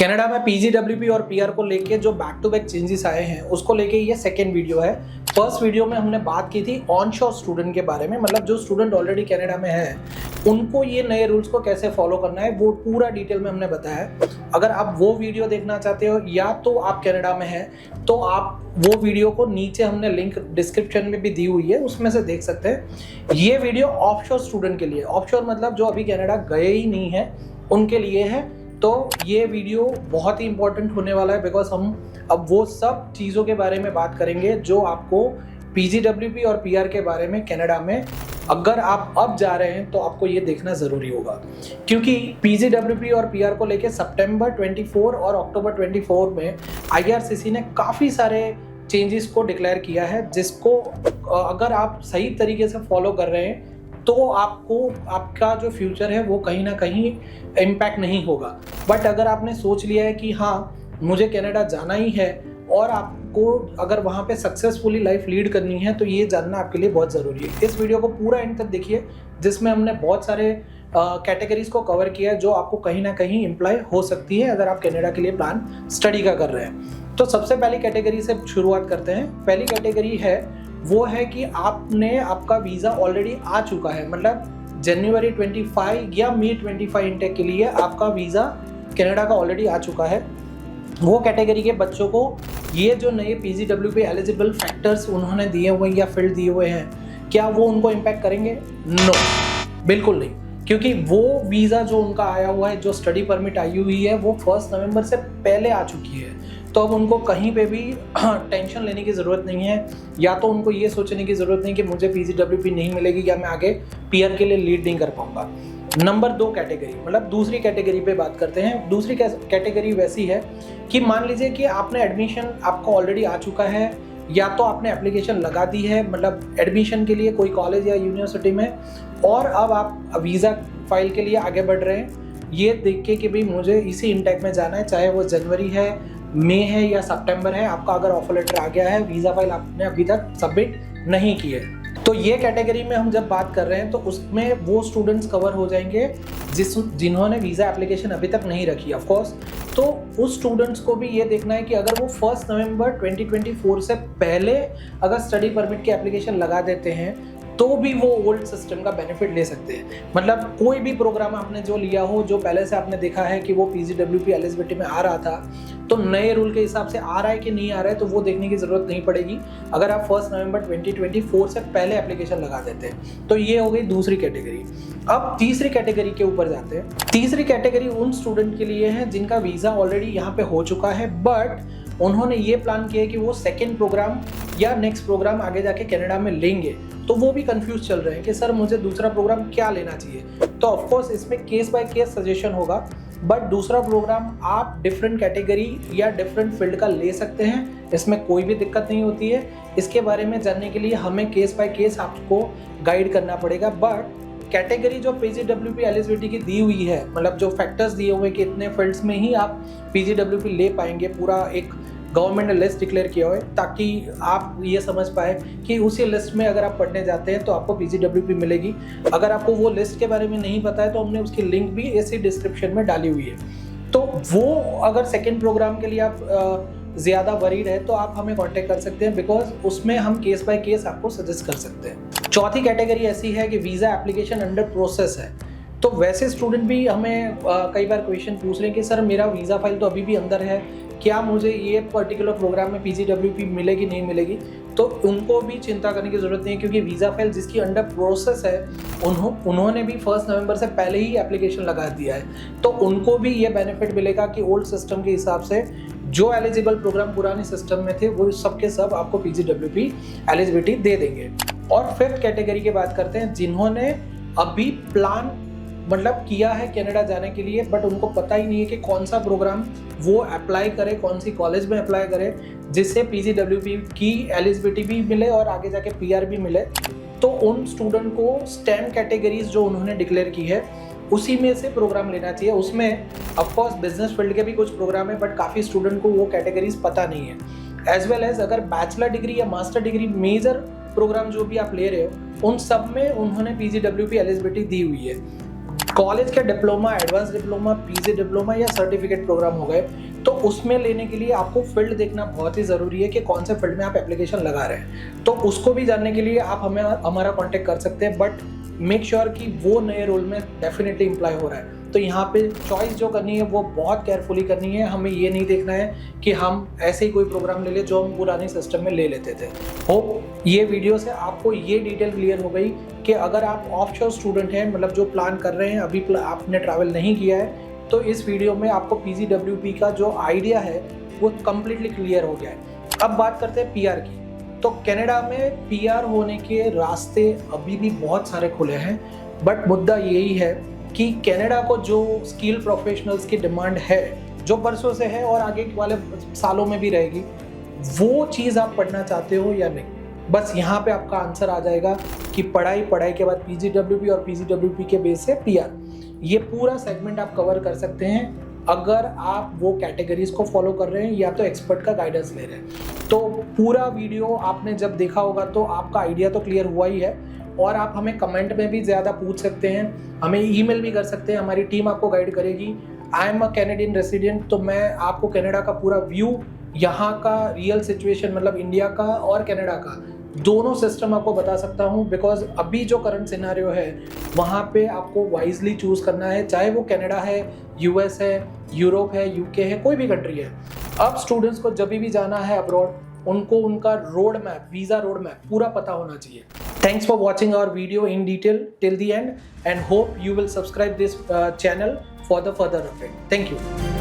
Canada में PGWP और PR को लेके जो बैक टू बैक चेंजेस आए हैं उसको लेके ये सेकेंड वीडियो है। फर्स्ट वीडियो में हमने बात की थी ऑनशोर स्टूडेंट के बारे में, मतलब जो स्टूडेंट ऑलरेडी कनाडा में है उनको ये नए रूल्स को कैसे फॉलो करना है वो पूरा डिटेल में हमने बताया है। अगर आप वो वीडियो देखना चाहते हो या तो आप कनाडा में हैं तो आप वो वीडियो को नीचे हमने लिंक डिस्क्रिप्शन में भी दी हुई है, उसमें से देख सकते हैं। ये वीडियो ऑफशोर स्टूडेंट के लिए, ऑफशोर मतलब जो अभी कनाडा गए ही नहीं है उनके लिए है। तो ये वीडियो बहुत ही इंपॉर्टेंट होने वाला है बिकॉज हम अब वो सब चीज़ों के बारे में बात करेंगे जो आपको पीजीडब्ल्यूपी और पीआर के बारे में कनाडा में अगर आप अब जा रहे हैं तो आपको ये देखना ज़रूरी होगा, क्योंकि पीजीडब्ल्यूपी और पीआर को लेके सितंबर 24 और अक्टूबर 24 में आईआरसीसी ने काफ़ी सारे चेंजेस को डिक्लेयर किया है, जिसको अगर आप सही तरीके से फॉलो कर रहे हैं तो आपको आपका जो फ्यूचर है वो कहीं ना कहीं इम्पैक्ट नहीं होगा। बट अगर आपने सोच लिया है कि हाँ मुझे कनाडा जाना ही है और आपको अगर वहाँ पे सक्सेसफुली लाइफ लीड करनी है तो ये जानना आपके लिए बहुत ज़रूरी है। इस वीडियो को पूरा एंड तक देखिए, जिसमें हमने बहुत सारे कैटेगरीज को कवर किया है जो आपको कहीं ना कहीं इम्प्लाई हो सकती है अगर आप कनाडा के लिए प्लान स्टडी का कर रहे हैं। तो सबसे पहली कैटेगरी से शुरुआत करते हैं। पहली कैटेगरी है वो है कि आपका वीज़ा ऑलरेडी आ चुका है, मतलब जनवरी 25 या मई 25 इंटेक के लिए आपका वीज़ा कनाडा का ऑलरेडी आ चुका है। वो कैटेगरी के बच्चों को ये जो नए पीजीडब्ल्यूपी एलिजिबल फैक्टर्स उन्होंने दिए हुए हैं या फील्ड दिए हुए हैं, क्या वो उनको इम्पैक्ट करेंगे? नो, बिल्कुल नहीं, क्योंकि वो वीज़ा जो उनका आया हुआ है, जो स्टडी परमिट आई हुई है, वो 1 नवंबर से पहले आ चुकी है। तो अब उनको कहीं पे भी टेंशन लेने की ज़रूरत नहीं है, या तो उनको ये सोचने की ज़रूरत नहीं कि मुझे पीजीडब्ल्यूपी नहीं मिलेगी या मैं आगे पीआर के लिए लीड नहीं कर पाऊंगा। नंबर 2 कैटेगरी, मतलब दूसरी कैटेगरी पे बात करते हैं। दूसरी कैटेगरी वैसी है कि मान लीजिए कि आपने एडमिशन आपका ऑलरेडी आ चुका है या तो आपने एप्लीकेशन लगा दी है, मतलब एडमिशन के लिए कोई कॉलेज या यूनिवर्सिटी में, और अब आप वीज़ा फाइल के लिए आगे बढ़ रहे हैं ये देख के कि भाई मुझे इसी इंटेक में जाना है, चाहे वो जनवरी है, मई है या सितंबर है। आपका अगर ऑफर लेटर आ गया है, वीज़ा फाइल आपने अभी तक सबमिट नहीं की है, तो ये कैटेगरी में हम जब बात कर रहे हैं तो उसमें वो स्टूडेंट्स कवर हो जाएंगे जिन्होंने वीज़ा एप्लीकेशन अभी तक नहीं रखी ऑफ कोर्स। तो उस स्टूडेंट्स को भी ये देखना है कि अगर वो 1 नवंबर 2024 से पहले अगर स्टडी परमिट की एप्लीकेशन लगा देते हैं तो भी वो ओल्ड सिस्टम का बेनिफिट ले सकते हैं। मतलब कोई भी प्रोग्राम आपने जो लिया हो, जो पहले से आपने देखा है कि वो पीजीडब्ल्यूपी एलिजिबिलिटी में आ रहा था, तो नए रूल के हिसाब से आ रहा है कि नहीं आ रहा है तो वो देखने की ज़रूरत नहीं पड़ेगी अगर आप 1 नवंबर 2024 से पहले एप्लीकेशन लगा देते हैं। तो ये हो गई दूसरी कैटेगरी। अब तीसरी कैटेगरी के ऊपर जाते हैं। तीसरी कैटेगरी उन स्टूडेंट के लिए है जिनका वीज़ा ऑलरेडी यहाँ पे हो चुका है, बट उन्होंने ये प्लान किया कि वो सेकेंड प्रोग्राम या नेक्स्ट प्रोग्राम आगे जाके कनाडा में लेंगे, तो वो भी कंफ्यूज चल रहे हैं कि सर मुझे दूसरा प्रोग्राम क्या लेना चाहिए। तो ऑफकोर्स इसमें केस बाय केस सजेशन होगा, बट दूसरा प्रोग्राम आप डिफरेंट कैटेगरी या डिफरेंट फील्ड का ले सकते हैं, इसमें कोई भी दिक्कत नहीं होती है। इसके बारे में जानने के लिए हमें केस बाय केस आपको गाइड करना पड़ेगा। बट कैटेगरी जो पीजीडब्ल्यूपी एलिजिबिलिटी की दी हुई है, मतलब जो फैक्टर्स दिए हुए कि इतने फील्ड्स में ही आप पीजीडब्ल्यूपी ले पाएंगे, पूरा एक गवर्नमेंट ने लिस्ट डिक्लेयर किया हुआ है ताकि आप ये समझ पाए कि उसी लिस्ट में अगर आप पढ़ने जाते हैं तो आपको पीजीडब्ल्यूपी मिलेगी। अगर आपको वो लिस्ट के बारे में नहीं पता है तो हमने उसकी लिंक भी इसी डिस्क्रिप्शन में डाली हुई है। तो वो अगर सेकेंड प्रोग्राम के लिए आप ज़्यादा वरीड है तो आप हमें कांटेक्ट कर सकते हैं, बिकॉज उसमें हम केस बाय केस आपको सजेस्ट कर सकते हैं। चौथी कैटेगरी ऐसी है कि वीज़ा एप्लीकेशन अंडर प्रोसेस है। तो वैसे स्टूडेंट भी हमें कई बार क्वेश्चन पूछ रहे हैं कि सर मेरा वीज़ा फाइल तो अभी भी अंदर है, क्या मुझे ये पर्टिकुलर प्रोग्राम में पीजीडब्ल्यूपी मिलेगी नहीं मिलेगी? तो उनको भी चिंता करने की ज़रूरत नहीं है, क्योंकि वीज़ा फाइल जिसकी अंडर प्रोसेस है उन्होंने भी 1 नवंबर से पहले ही एप्लीकेशन लगा दिया है, तो उनको भी ये बेनिफिट मिलेगा कि ओल्ड सिस्टम के हिसाब से जो एलिजिबल प्रोग्राम पुराने सिस्टम में थे वो सब के सब आपको पीजीडब्ल्यूपी एलिजिबिलिटी दे देंगे। और 5th कैटेगरी की बात करते हैं, जिन्होंने अभी प्लान मतलब किया है कनाडा जाने के लिए, बट उनको पता ही नहीं है कि कौन सा प्रोग्राम वो अप्लाई करे, कौन सी कॉलेज में अप्लाई करे जिससे पीजीडब्ल्यूपी की एलिजिबिलिटी भी मिले और आगे जाके पीआर भी मिले। तो उन स्टूडेंट को स्टेम कैटेगरीज जो उन्होंने डिक्लेयर की है उसी में से प्रोग्राम लेना चाहिए। उसमें ऑफकोर्स बिजनेस फील्ड के भी कुछ प्रोग्राम है, बट काफ़ी स्टूडेंट को वो कैटेगरीज पता नहीं है। एज वेल एज अगर बैचलर डिग्री या मास्टर डिग्री मेजर प्रोग्राम जो भी आप ले रहे हो उन सब में उन्होंने पीजीडब्ल्यूपी एलिजिबिलिटी दी हुई है। कॉलेज के diploma, advance diploma, PG diploma या सर्टिफिकेट प्रोग्राम हो गए, तो उसमें लेने के लिए आपको फील्ड देखना बहुत ही ज़रूरी है कि कौन से फील्ड में आप एप्लीकेशन लगा रहे हैं। तो उसको भी जानने के लिए आप हमें हमारा कॉन्टेक्ट कर सकते हैं, बट मेक श्योर कि वो नए रोल में डेफिनेटली इम्प्लॉय हो रहा है। तो यहाँ पे चॉइस जो करनी है वो बहुत केयरफुली करनी है। हमें ये नहीं देखना है कि हम ऐसे ही कोई प्रोग्राम ले ले जो हम पुराने सिस्टम में ले लेते थे। होप ये वीडियो से आपको ये डिटेल क्लियर हो गई कि अगर आप ऑफशोर स्टूडेंट हैं, मतलब जो प्लान कर रहे हैं, अभी आपने ट्रैवल नहीं किया है, तो इस वीडियो में आपको PGWP का जो आइडिया है वो कम्प्लीटली क्लियर हो गया है। अब बात करते हैं PR की। तो कनाडा में PR होने के रास्ते अभी भी बहुत सारे खुले हैं, बट मुद्दा यही है कि कनाडा को जो स्किल प्रोफेशनल्स की डिमांड है, जो बरसों से है और आगे वाले सालों में भी रहेगी, वो चीज़ आप पढ़ना चाहते हो या नहीं। बस यहाँ पे आपका आंसर आ जाएगा कि पढ़ाई के बाद PGWP और PGWP के बेस से PR, ये पूरा सेगमेंट आप कवर कर सकते हैं अगर आप वो कैटेगरीज को फॉलो कर रहे हैं या तो एक्सपर्ट का गाइडेंस ले रहे हैं। तो पूरा वीडियो आपने जब देखा होगा तो आपका आइडिया तो क्लियर हुआ ही है, और आप हमें कमेंट में भी ज़्यादा पूछ सकते हैं, हमें ईमेल भी कर सकते हैं, हमारी टीम आपको गाइड करेगी। I am a Canadian resident, तो मैं आपको कनाडा का पूरा व्यू, यहाँ का रियल सिचुएशन, मतलब इंडिया का और कनाडा का दोनों सिस्टम आपको बता सकता हूँ, बिकॉज अभी जो करंट सिनेरियो है वहाँ पे आपको वाइजली चूज़ करना है, चाहे वो कनाडा है, US है, यूरोप है, UK है, कोई भी कंट्री है। अब स्टूडेंट्स को जब भी जाना है अब्रॉड, उनको उनका road map, visa road map पूरा पता होना चाहिए। Thanks for watching our video in detail till the end, and hope you will subscribe this channel for the further update. Thank you.